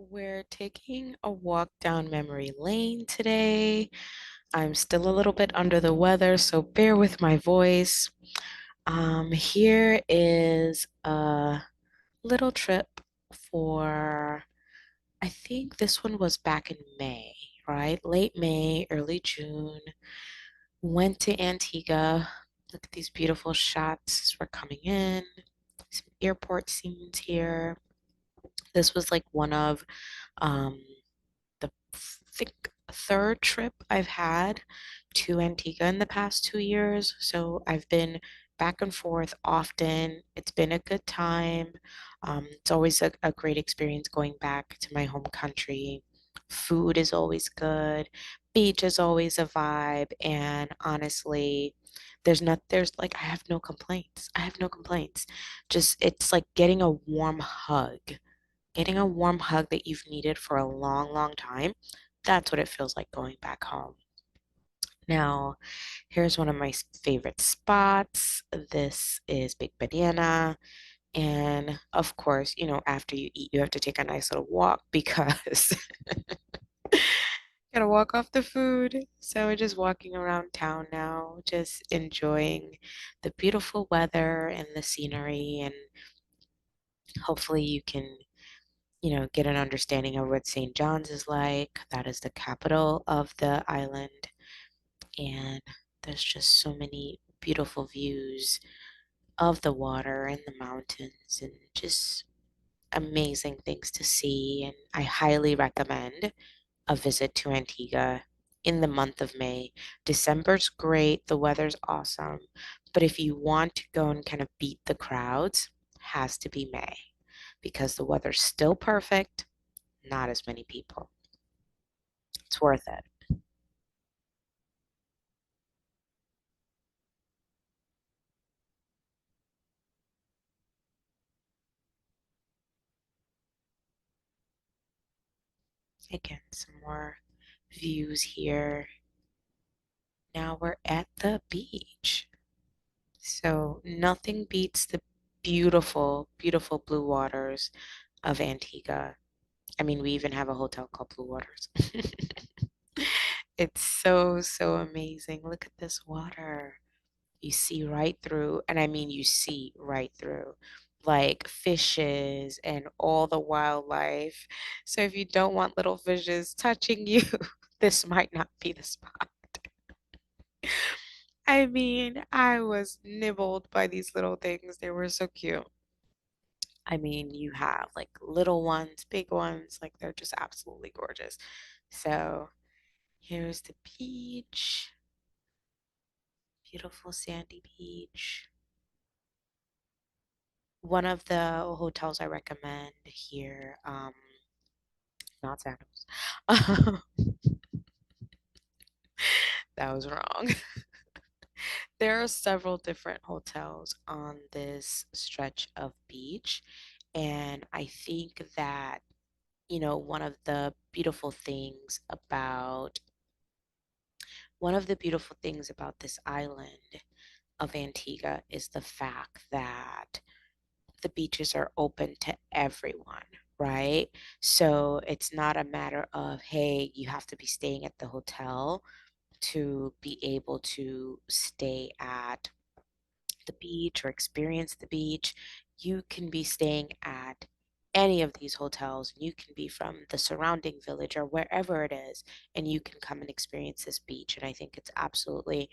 We're taking a walk down memory lane today. I'm still a little bit under the weather, so bear with my voice. Here is a little trip for, I think this one was back in May, right? Late May, early June. Went to Antigua. Look at these beautiful shots as we're coming in. Some airport scenes here. This was like one of um, the think third trip I've had to Antigua in the past 2 years. So I've been back and forth often. It's been a good time. It's always a great experience going back to my home country. Food is always good. Beach is always a vibe. And honestly, there's like, I have no complaints. I have no complaints. Just, it's like getting a warm hug that you've needed for a long, long time. That's what it feels like going back home. Now, here's one of my favorite spots. This is Big Banana. And of course, after you eat, you have to take a nice little walk because gotta walk off the food. So we're just walking around town now, just enjoying the beautiful weather and the scenery. And hopefully you can get an understanding of what St. John's is like. That is the capital of the island. And there's just so many beautiful views of the water and the mountains and just amazing things to see. And I highly recommend a visit to Antigua in the month of May. December's great, the weather's awesome. But if you want to go and kind of beat the crowds, has to be May because the weather's still perfect, not as many people. It's worth it. Again, some more views here. Now we're at the beach. So nothing beats the beautiful, beautiful blue waters of Antigua. I mean, we even have a hotel called Blue Waters. It's so, so amazing. Look at this water. You see right through, and I mean, you see right through, like fishes and all the wildlife. So if you don't want little fishes touching you, this might not be the spot. I mean, I was nibbled by these little things. They were so cute. I mean, you have like little ones, big ones, like they're just absolutely gorgeous. So here's the beach, beautiful sandy beach. One of the hotels I recommend here, not Sandals. That was wrong. There are several different hotels on this stretch of beach, and I think that, one of the beautiful things about this island of Antigua is the fact that the beaches are open to everyone, right? So it's not a matter of, hey, you have to be staying at the hotel to be able to stay at the beach or experience the beach. You can be staying at any of these hotels. You can be from the surrounding village or wherever it is, and you can come and experience this beach. And I think it's absolutely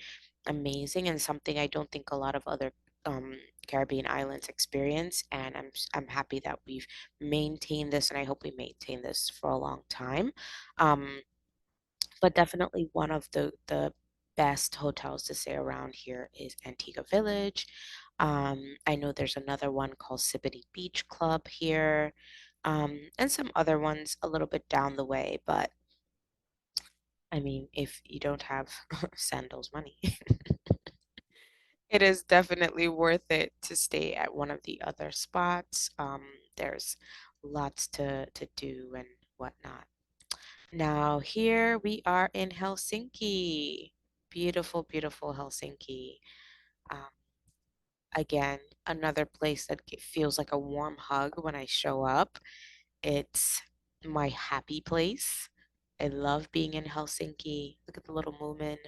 amazing and something I don't think a lot of other Caribbean islands experience. And I'm happy that we've maintained this, and I hope we maintain this for a long time. Um, but definitely one of the best hotels to stay around here is Antigua Village. I know there's another one called Sibity Beach Club here, and some other ones a little bit down the way. But I mean, if you don't have Sandals money, it is definitely worth it to stay at one of the other spots. There's lots to do and whatnot. Now, here we are in Helsinki. Beautiful, beautiful Helsinki. Um, Again, another place that feels like a warm hug when I show up. It's my happy place. I love being in Helsinki. Look at the little movement.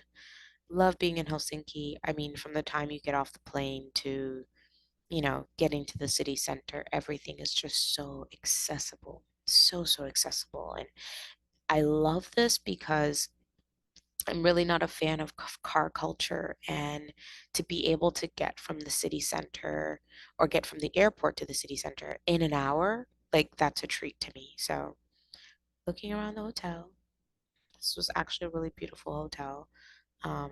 Love being in Helsinki. I mean, from the time you get off the plane to, getting to the city center, everything is just so accessible. So, so accessible. And I love this because I'm really not a fan of car culture. And to be able to get from the city center or get from the airport to the city center in an hour, like that's a treat to me. So, looking around the hotel, this was actually a really beautiful hotel. Um,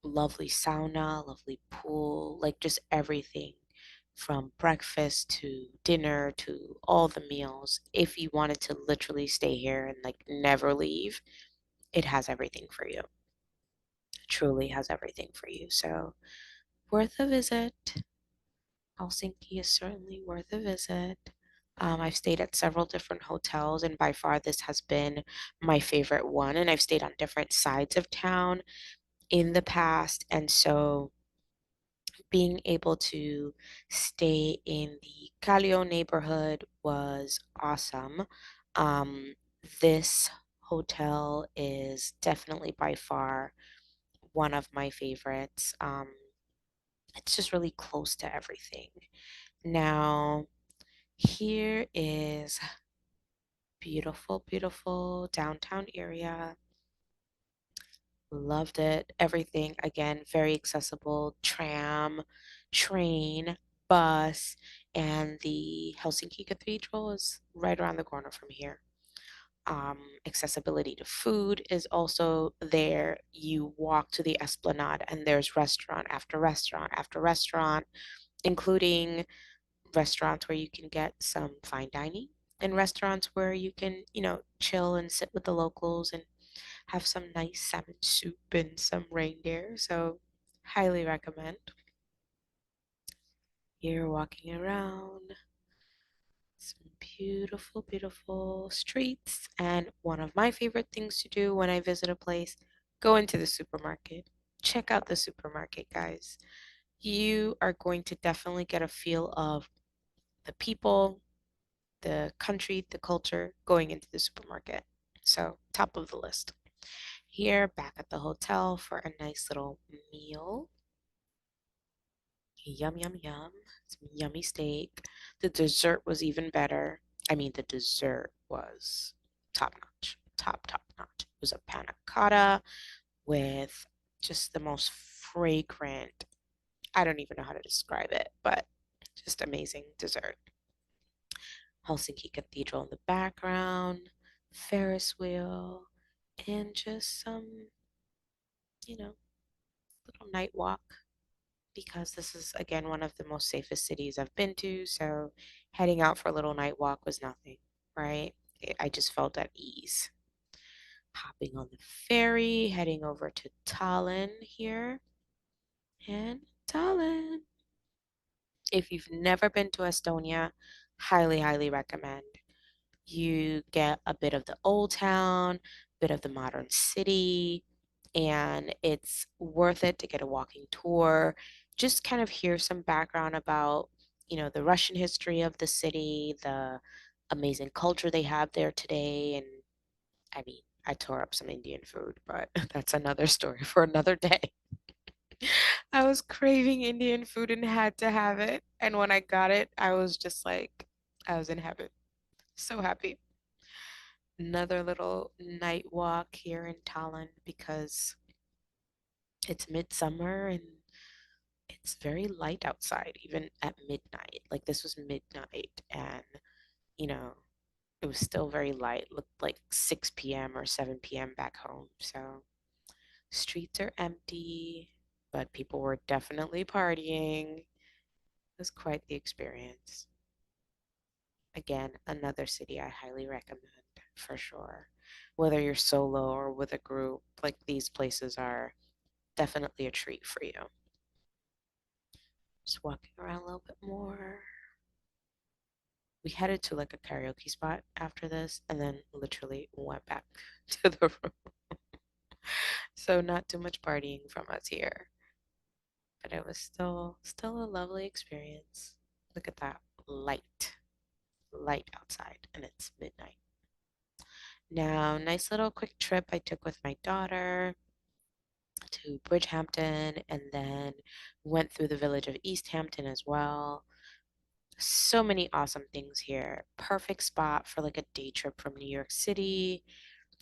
Lovely sauna, lovely pool, like just everything from breakfast to dinner to all the meals. If you wanted to literally stay here and like never leave, it has everything for you. Truly has everything for you. So, worth a visit. Helsinki is certainly worth a visit. I've stayed at several different hotels, and by far this has been my favorite one. And I've stayed on different sides of town in the past. And so being able to stay in the Callio neighborhood was awesome. Um, this hotel is definitely by far one of my favorites. It's just really close to everything. Now, here is beautiful, beautiful downtown area. Loved it. Everything, again, very accessible. Tram, train, bus, and the Helsinki Cathedral is right around the corner from here. Accessibility to food is also there. You walk to the Esplanade, and there's restaurant after restaurant after restaurant, including restaurants where you can get some fine dining and restaurants where you can, chill and sit with the locals and have some nice salmon soup and some reindeer. So, highly recommend. You're walking around some beautiful, beautiful streets. And one of my favorite things to do when I visit a place, go into the supermarket. Check out the supermarket, guys. You are going to definitely get a feel of the people, the country, the culture going into the supermarket. So, top of the list. Here, back at the hotel for a nice little meal. Yum, yum, yum. Some yummy steak. The dessert was even better. I mean, the dessert was top notch. Top notch. It was a panna cotta with just the most fragrant, I don't even know how to describe it, but just amazing dessert. Helsinki Cathedral in the background, Ferris wheel, and just some, you know, little night walk because this is again one of the most safest cities I've been to. So heading out for a little night walk was nothing, right? I just felt at ease. Hopping on the ferry, heading over to Tallinn here. And Tallinn. If you've never been to Estonia, highly, highly recommend. You get a bit of the old town, bit of the modern city, and it's worth it to get a walking tour. Just kind of hear some background about, the Russian history of the city, the amazing culture they have there today. And I mean, I tore up some Indian food, but that's another story for another day. I was craving Indian food and had to have it. And when I got it, I was just like, I was in heaven. So happy. Another little night walk here in Tallinn because it's midsummer and it's very light outside, even at midnight. Like this was midnight and, you know, it was still very light, looked like 6 p.m. or 7 p.m. back home. So streets are empty, but people were definitely partying. It was quite the experience. Again, another city I highly recommend for sure. Whether you're solo or with a group, like these places are definitely a treat for you. Just walking around a little bit more. We headed to like a karaoke spot after this and then literally went back to the room. So not too much partying from us here, but it was still a lovely experience. Look at that light. light outside and it's midnight. Now, nice little quick trip I took with my daughter to Bridgehampton and then went through the village of East Hampton as well. So many awesome things here. Perfect spot for like a day trip from New York City.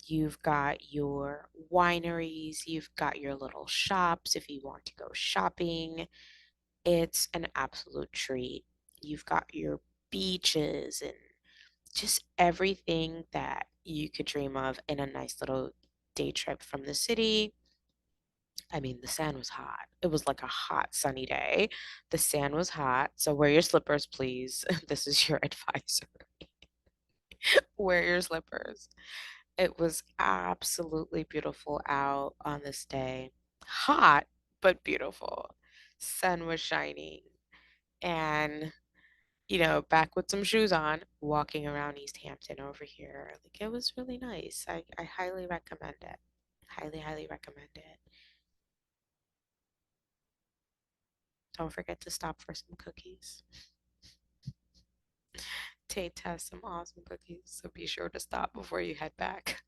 You've got your wineries, you've got your little shops if you want to go shopping. It's an absolute treat. You've got your beaches and just everything that you could dream of in a nice little day trip from the city. I mean, the sand was hot. It was like a hot, sunny day. The sand was hot. So wear your slippers, please. This is your advisor. Wear your slippers. It was absolutely beautiful out on this day. Hot, but beautiful. Sun was shining. And, back with some shoes on, walking around East Hampton over here. Like, it was really nice. I highly recommend it. Highly, highly recommend it. Don't forget to stop for some cookies. Tate has some awesome cookies, so be sure to stop before you head back.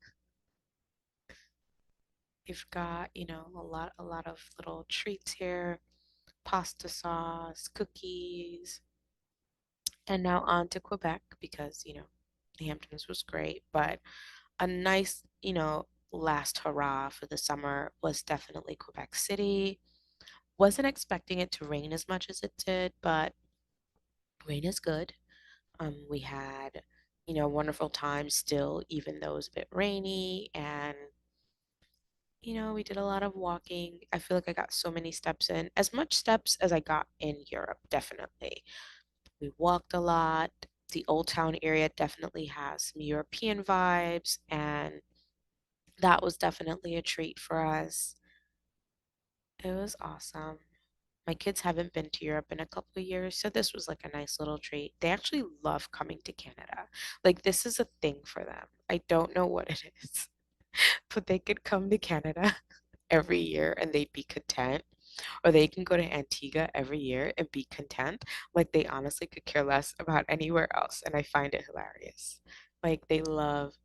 We've got, a lot of little treats here, pasta sauce, cookies, and now on to Quebec because, the Hamptons was great, but a nice, last hurrah for the summer was definitely Quebec City. Wasn't expecting it to rain as much as it did, but rain is good. We had, wonderful time still, even though it was a bit rainy. And, we did a lot of walking. I feel like I got so many steps in, as much steps as I got in Europe, definitely. We walked a lot. The Old Town area definitely has some European vibes, and that was definitely a treat for us. It was awesome. My kids haven't been to Europe in a couple of years, so this was like a nice little treat. They actually love coming to Canada. Like, this is a thing for them. I don't know what it is, but they could come to Canada every year and they'd be content, or they can go to Antigua every year and be content. Like, they honestly could care less about anywhere else, and I find it hilarious. Like, they love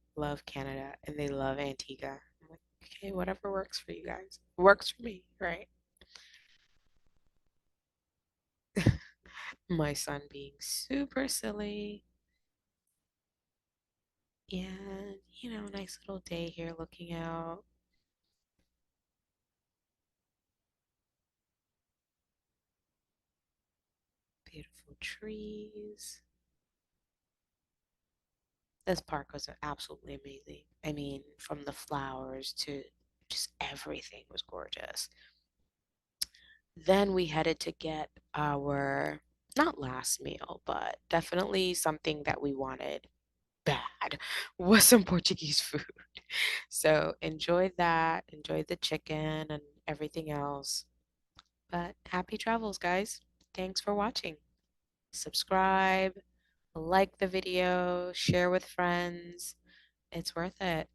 Canada and they love Antigua. I'm like, okay, whatever works for you guys. Works for me, right? My son being super silly. And, nice little day here looking out. Beautiful trees. This park was absolutely amazing. I mean, from the flowers to just everything was gorgeous. Then we headed to get our, not last meal, but definitely something that we wanted bad was some Portuguese food. So enjoyed that, enjoyed the chicken and everything else. But happy travels, guys. Thanks for watching. Subscribe, like the video, share with friends. It's worth it.